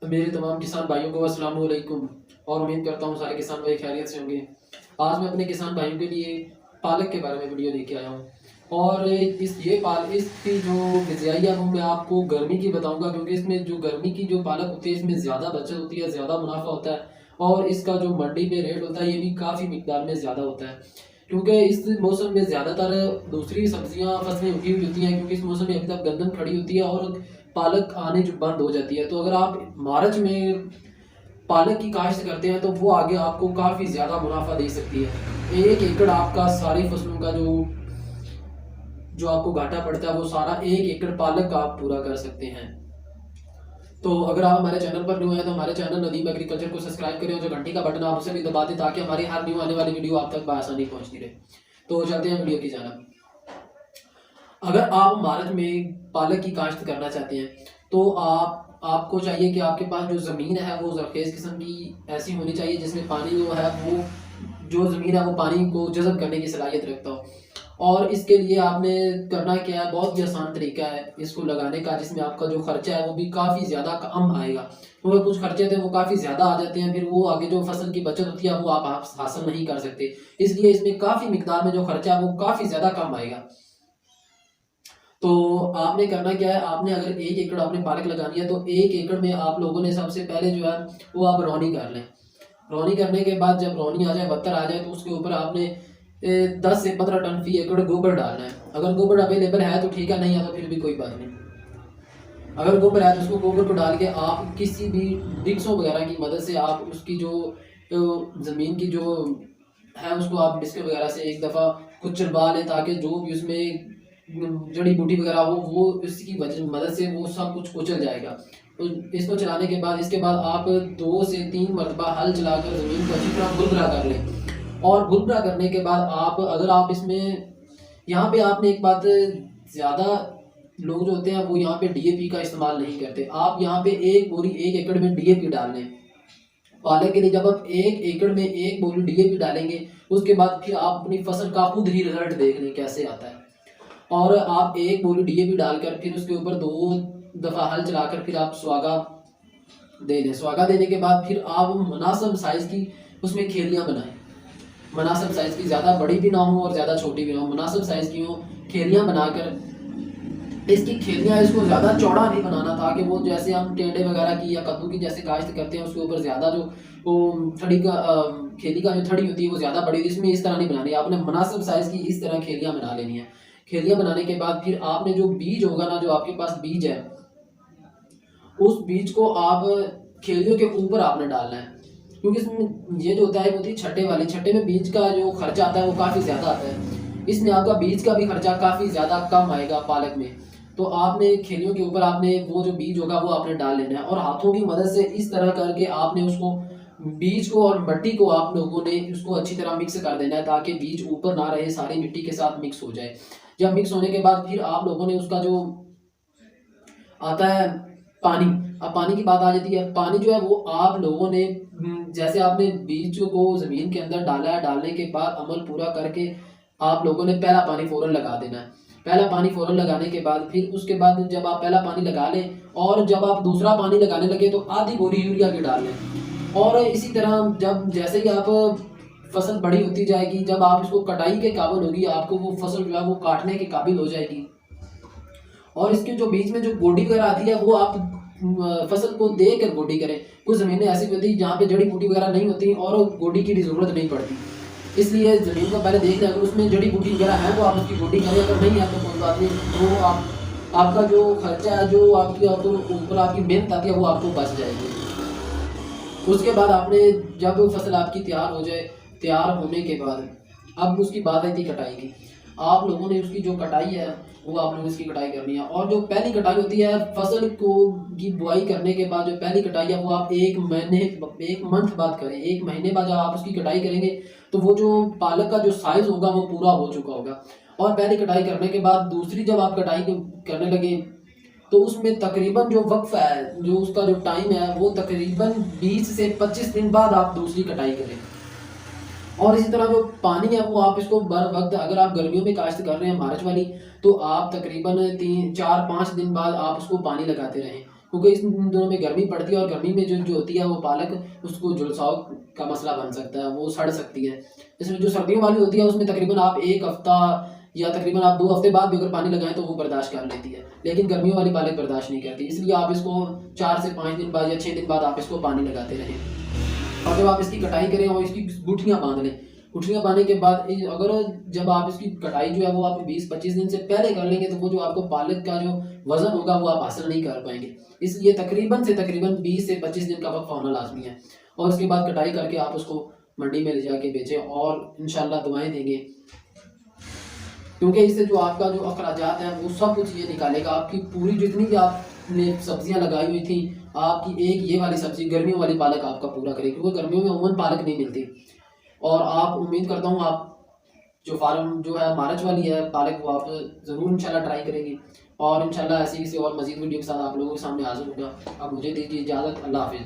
मेरे तमाम किसान भाइयों को अस्सलाम वालेकुम और उम्मीद करता हूँ सारे किसान भाई खैरियत से होंगे। आज मैं अपने किसान भाइयों के लिए पालक के बारे में वीडियो लेके आया हूँ और इसकी जो ग़िज़ाइया वो मैं आपको गर्मी की बताऊँगा, क्योंकि इसमें जो गर्मी की जो पालक होती है इसमें ज़्यादा बचत होती है, ज़्यादा मुनाफा होता है और इसका जो मंडी पे रेट होता है ये भी काफ़ी मिकदार में ज़्यादा होता है, क्योंकि इस मौसम में ज़्यादातर दूसरी सब्जियां फसलें उगी हुई होती हैं, क्योंकि इस मौसम में अभी तक गंदम खड़ी होती है और पालक आने जो बंद हो जाती है। तो अगर आप मार्च में पालक की काश्त करते हैं तो वो आगे आपको काफ़ी ज़्यादा मुनाफा दे सकती है। 1 एकड़ आपका सारी फसलों का जो जो आपको घाटा पड़ता है वो सारा 1 एकड़ पालक का आप पूरा कर सकते हैं। तो अगर आप हमारे चैनल पर न्यू हैं तो हमारे चैनल नदीम एग्रीकल्चर को सब्सक्राइब करें और जो घंटी का बटन आप उसे भी दबा दें ताकि हमारी हर न्यू आने वाली वीडियो आप तक बआसानी पहुंचती रहे। तो चलते हैं वीडियो की जानिब। अगर आप मार्च में पालक की काश्त करना चाहते हैं तो आपको चाहिए कि आपके पास जो ज़मीन है वो ज़रखेज़ किस्म की ऐसी होनी चाहिए जिसमें पानी जो है वो जो ज़मीन है वो पानी को जज़ब करने की सलाहियत रखता हो। और इसके लिए आपने करना क्या है, बहुत ही आसान तरीका है इसको लगाने का, जिसमें आपका जो खर्चा है वो भी काफ़ी ज़्यादा कम आएगा, क्योंकि कुछ खर्चे थे वो काफ़ी ज़्यादा आ जाते हैं, फिर वो आगे जो फसल की बचत होती है वो आप हासिल नहीं कर सकते। इसलिए इसमें काफ़ी मिकदार में जो खर्चा है वो काफ़ी ज़्यादा कम आएगा। तो आपने करना क्या है, आपने अगर 1 एकड़ आपने पालक लगानी है तो 1 एकड़ में आप लोगों ने सबसे पहले जो है वो आप रौनी कर लें। रौनी करने के बाद जब रौनी आ जाए, बत्तर आ जाए, तो उसके ऊपर आपने 10 से 15 टन फी एकड़ गोबर डालना है। अगर गोबर अवेलेबल है तो ठीक है, नहीं है तो फिर भी कोई बात नहीं। अगर गोबर है तो उसको गोबर को डाल के आप किसी भी डिक्सों वगैरह की मदद से आप उसकी जो ज़मीन की जो है उसको आप डिस्क वगैरह से एक दफ़ा कुचलवा लें, ताकि जो भी उसमें जड़ी बूटी वगैरह हो वो इसकी मदद से वो सब कुछ कुचल जाएगा। तो इसको चलाने के बाद इसके बाद आप 2 से 3 मरतबा हल चलाकर ज़मीन को अच्छी तरह बुरबुरा कर लें। और बुरबुरा करने के बाद आप अगर आप इसमें यहाँ पे आपने एक बात, ज़्यादा लोग जो होते हैं वो यहाँ पे डीएपी का इस्तेमाल नहीं करते। आप यहाँ पे 1 एकड़ में डीएपी डाल लें। पालक के लिए जब आप 1 एकड़ में 1 बोरी डीएपी डालेंगे उसके बाद फिर आप अपनी फसल का खुद ही रिजल्ट देख लें कैसे आता है। और आप 1 बोरी डीएपी डालकर फिर उसके ऊपर 2 दफ़ा हल चलाकर फिर आप सुहागा दे दें। सुहागा देने के बाद फिर आप मुनासिब साइज़ की उसमें खेलियाँ बनाएं। मुनासिब साइज़ की, ज़्यादा बड़ी भी ना हो और ज़्यादा छोटी भी ना हो, मुनासिब साइज़ की हो खेलियाँ बनाकर इसकी खेलियाँ इसको ज़्यादा चौड़ा नहीं बनाना, ताकि वो जैसे हम टेंडे वगैरह की या कद्दू की जैसे काश्त करते हैं उसके ऊपर ज़्यादा जो वो थड़ी का खेली का जो थड़ी होती है वो ज़्यादा बड़ी, इसमें इस तरह नहीं बनानी। आपने मुनासिब साइज़ की इस तरह खेलियाँ बना लेनी है। खेलियाँ बनाने के बाद फिर आपने जो बीज होगा ना, जो आपके पास बीज है, उस बीज को आप खेलियों के ऊपर आपने डालना है, क्योंकि इसमें ये जो होता है वो थी छट्टे वाली, छट्टे में बीज का जो खर्चा आता है वो काफ़ी ज़्यादा आता है। इसमें आपका बीज का भी खर्चा काफ़ी ज़्यादा कम आएगा पालक में। तो आपने खेलियों के ऊपर आपने वो जो बीज होगा वो आपने डाल लेना है और हाथों की मदद से इस तरह करके आपने उसको बीज को और मिट्टी को आप लोगों ने उसको अच्छी तरह मिक्स कर देना है, ताकि बीज ऊपर ना रहे, सारी मिट्टी के साथ मिक्स हो जाए। जब मिक्स होने के बाद फिर आप लोगों ने उसका जो आता है पानी, अब पानी की बात आ जाती है। पानी जो है वो आप लोगों ने जैसे आपने बीज को ज़मीन के अंदर डाला है, डालने के बाद अमल पूरा करके आप लोगों ने पहला पानी फ़ौरन लगा देना है। पहला पानी फ़ौरन लगाने के बाद फिर उसके बाद जब आप पहला पानी लगा लें और जब आप दूसरा पानी लगाने लगे तो आधी बोरी यूरिया की डाल लें। और इसी तरह जब जैसे ही आप फसल बड़ी होती जाएगी, जब आप इसको कटाई के काबिल होगी, आपको वो फसल जो है वो काटने के काबिल हो जाएगी। और इसके जो बीच में जो गोडी वगैरह आती है वो आप फसल को दे कर गोडी करें। कुछ ज़मीनें ऐसी होती हैं जहाँ पे जड़ी बूटी वगैरह नहीं होती और गोडी की भी ज़रूरत नहीं पड़ती, इसलिए ज़मीन को पहले देख लें। अगर उसमें जड़ी बूटी वगैरह है तो आप उसकी गोडी करें, अगर नहीं है तो कोई बात नहीं, तो आपका जो खर्चा है, जो आपकी ऊपर आपकी मेहनत आती है वो आपको बच जाएगी। उसके बाद आपने जब फसल आपकी तैयार हो जाए, तैयार होने के बाद अब उसकी बात आई थी कटाई की। आप लोगों ने उसकी जो कटाई है वो आप लोगों ने इसकी कटाई करनी है। और जो पहली कटाई होती है फसल को की बुआई करने के बाद, जो पहली कटाई है वो आप 1 मंथ बाद करें। 1 महीने बाद जब आप उसकी कटाई करेंगे तो वो जो पालक का जो साइज़ होगा वो पूरा हो चुका होगा। और पहली कटाई करने के बाद दूसरी जब आप कटाई करने लगे तो उसमें तकरीबन जो वक्फ़ है, जो उसका जो टाइम है वो तकरीबन 20 से 25 दिन बाद आप दूसरी कटाई करें। और इसी तरह जो पानी है वो आप इसको बर वक्त, अगर आप गर्मियों में काश्त कर रहे हैं मार्च वाली, तो आप तकरीबन 3, 4, 5 दिन बाद आप उसको पानी लगाते रहें, क्योंकि इस दिनों में गर्मी पड़ती है और गर्मी में जो होती है वो पालक उसको झुलसाव का मसला बन सकता है, वो सड़ सकती है। इसमें जो सर्दियों वाली होती है उसमें तकरीबन आप 1 हफ्ता या तकरीबन आप 2 हफ्ते बाद भी अगर पानी लगाएं तो वो बर्दाश्त कर लेती है, लेकिन गर्मियों वाली पालक बर्दाश्त नहीं करती। इसलिए आप इसको 4 से 5 दिन बाद या 6 दिन बाद आप इसको पानी लगाते रहें। और जब आप इसकी कटाई करें और इसकी गुठलियाँ बांध लें, गुठलियाँ बांधने के बाद अगर जब आप इसकी कटाई जो है वो आप 20-25 दिन से पहले कर लेंगे तो वो जो आपको पालक का जो वज़न होगा वो आप हासिल नहीं कर पाएंगे। इसलिए तकरीबन से तकरीबन 20 से 25 दिन का वक्त होना लाजमी है। और उसके बाद कटाई करके आप उसको मंडी में ले जाके बेचें और इंशाल्लाह दुआएं देंगे, क्योंकि इससे जो आपका जो अखराजात है वो सब कुछ ये निकालेगा। आपकी पूरी जितनी भी आपने सब्जियां लगाई हुई थी, आपकी एक ये वाली सब्जी गर्मियों वाली पालक आपका पूरा करेगी, क्योंकि गर्मियों में उमूमन पालक नहीं मिलती। और आप उम्मीद करता हूँ आप जो फार्म जो है मार्च वाली है पालक वो आप ज़रूर इंशाल्लाह ट्राई करेंगी। और इंशाल्लाह ऐसी किसी और मज़ीद वीडियो के साथ आप लोगों के सामने हाजिर होगा। अब मुझे दीजिए इजाज़त। अल्लाह हाफिज़।